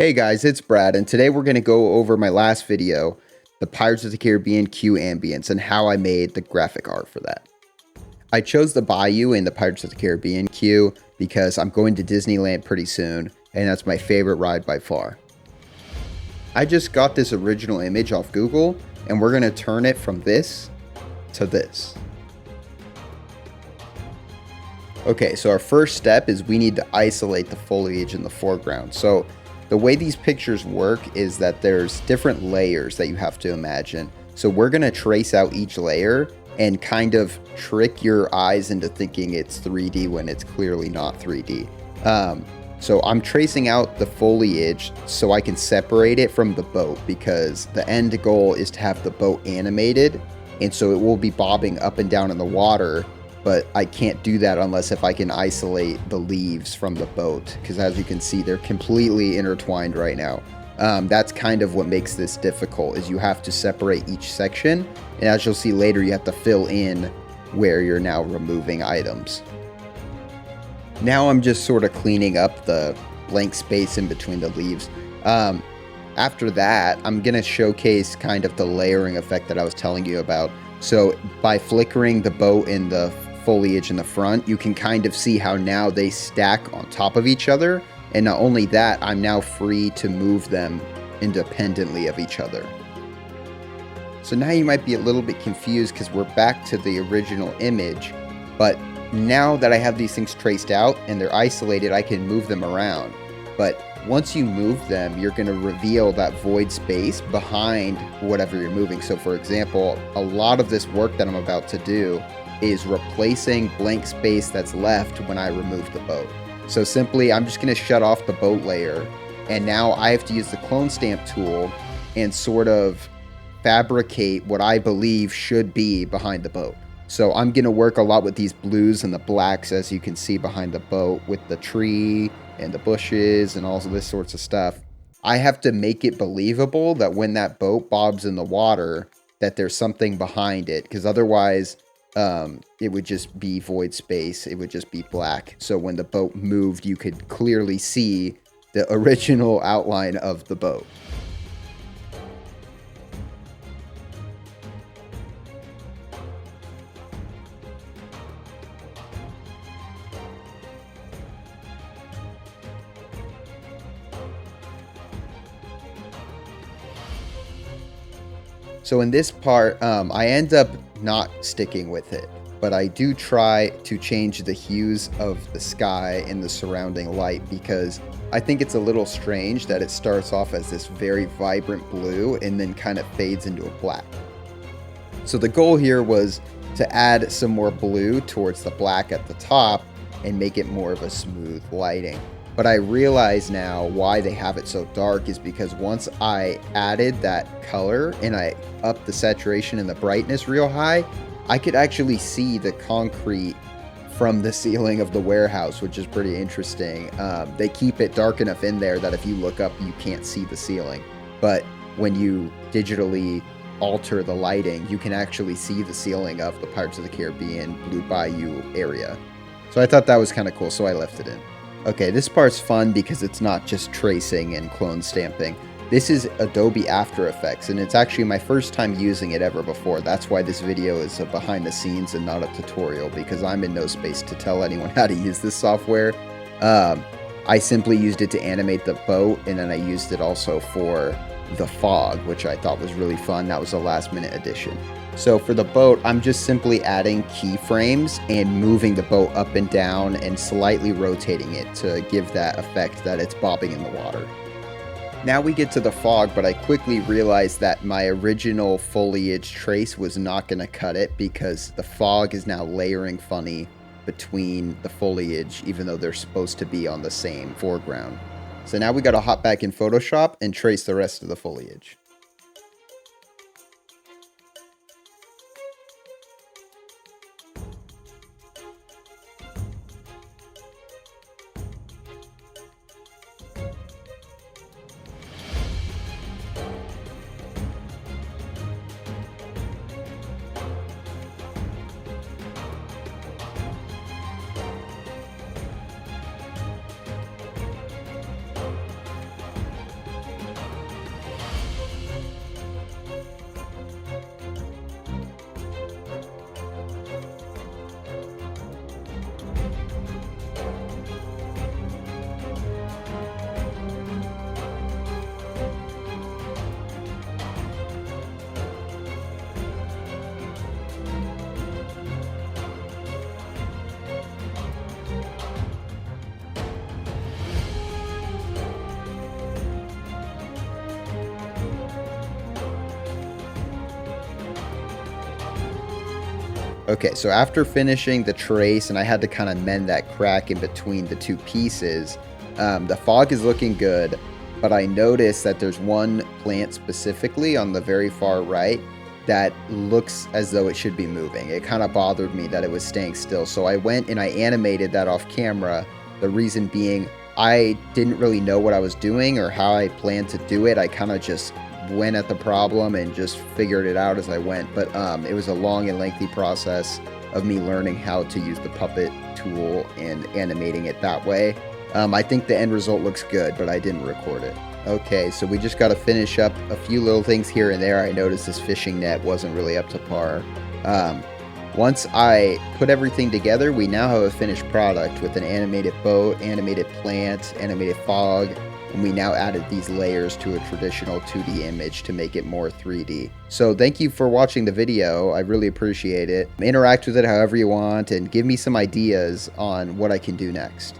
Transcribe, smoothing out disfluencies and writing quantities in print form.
Hey guys, it's Brad, and today we're going to go over my last video, the Pirates of the Caribbean queue ambience, and how I made the graphic art for that. I chose the Bayou in the Pirates of the Caribbean queue because I'm going to Disneyland pretty soon, and that's my favorite ride by far. I just got this original image off Google, and we're going to turn it from this to this. Okay, so our first step is we need to isolate the foliage in the foreground. So the way these pictures work is that there's different layers that you have to imagine. So we're going to trace out each layer and kind of trick your eyes into thinking it's 3D when it's clearly not 3D. So I'm tracing out the foliage so I can separate it from the boat, because the end goal is to have the boat animated, and so it will be bobbing up and down in the water. But I can't do that unless if I can isolate the leaves from the boat, because as you can see, they're completely intertwined right now. That's kind of what makes this difficult, is you have to separate each section, and as you'll see later, you have to fill in where you're now removing items. Now I'm just sort of cleaning up the blank space in between the leaves. After that, I'm going to showcase kind of the layering effect that I was telling you about. So by flickering the boat in the foliage in the front, you can kind of see how now they stack on top of each other, and not only that, I'm now free to move them independently of each other. So now you might be a little bit confused because we're back to the original image, but now that I have these things traced out and they're isolated, I can move them around. But once you move them, you're going to reveal that void space behind whatever you're moving. So for example, a lot of this work that I'm about to do is replacing blank space that's left when I remove the boat. So simply, I'm just going to shut off the boat layer, and now I have to use the clone stamp tool and sort of fabricate what I believe should be behind the boat. So I'm going to work a lot with these blues and the blacks, as you can see behind the boat, with the tree and the bushes and all of this sorts of stuff. I have to make it believable that when that boat bobs in the water, that there's something behind it, because otherwise it would just be void space. It would just be black. So when the boat moved, you could clearly see the original outline of the boat. So in this part, I end up not sticking with it, but I do try to change the hues of the sky and the surrounding light, because I think it's a little strange that it starts off as this very vibrant blue and then kind of fades into a black. So the goal here was to add some more blue towards the black at the top and make it more of a smooth lighting. But I realize now why they have it so dark is because once I added that color and I upped the saturation and the brightness real high, I could actually see the concrete from the ceiling of the warehouse, which is pretty interesting. They keep it dark enough in there that if you look up, you can't see the ceiling. But when you digitally alter the lighting, you can actually see the ceiling of the Pirates of the Caribbean Blue Bayou area. So I thought that was kind of cool, so I left it in. Okay, this part's fun because it's not just tracing and clone stamping. This is Adobe After Effects, and it's actually my first time using it ever before. That's why this video is a behind the scenes and not a tutorial, because I'm in no space to tell anyone how to use this software. I simply used it to animate the boat, and then I used it also for the fog, which I thought was really fun. That was a last minute addition. So for the boat, I'm just simply adding keyframes and moving the boat up and down and slightly rotating it to give that effect that it's bobbing in the water. Now we get to the fog, but I quickly realized that my original foliage trace was not going to cut it, because the fog is now layering funny between the foliage, even though they're supposed to be on the same foreground. So now we got to hop back in Photoshop and trace the rest of the foliage. Okay, so after finishing the trace, and I had to kind of mend that crack in between the two pieces, the fog is looking good, but I noticed that there's one plant specifically on the very far right that looks as though it should be moving. It kind of bothered me that it was staying still, so I went and I animated that off camera. The reason being, I didn't really know what I was doing or how I planned to do it. I kind of just went at the problem and just figured it out as I went, but it was a long and lengthy process of me learning how to use the puppet tool and animating it that way. I think the end result looks good, but I didn't record it. Okay, so we just got to finish up a few little things here and there. I noticed this fishing net wasn't really up to par. Once I put everything together, we now have a finished product with an animated boat, animated plants, animated fog, and we now added these layers to a traditional 2D image to make it more 3D. So thank you for watching the video. I really appreciate it. Interact with it however you want and give me some ideas on what I can do next.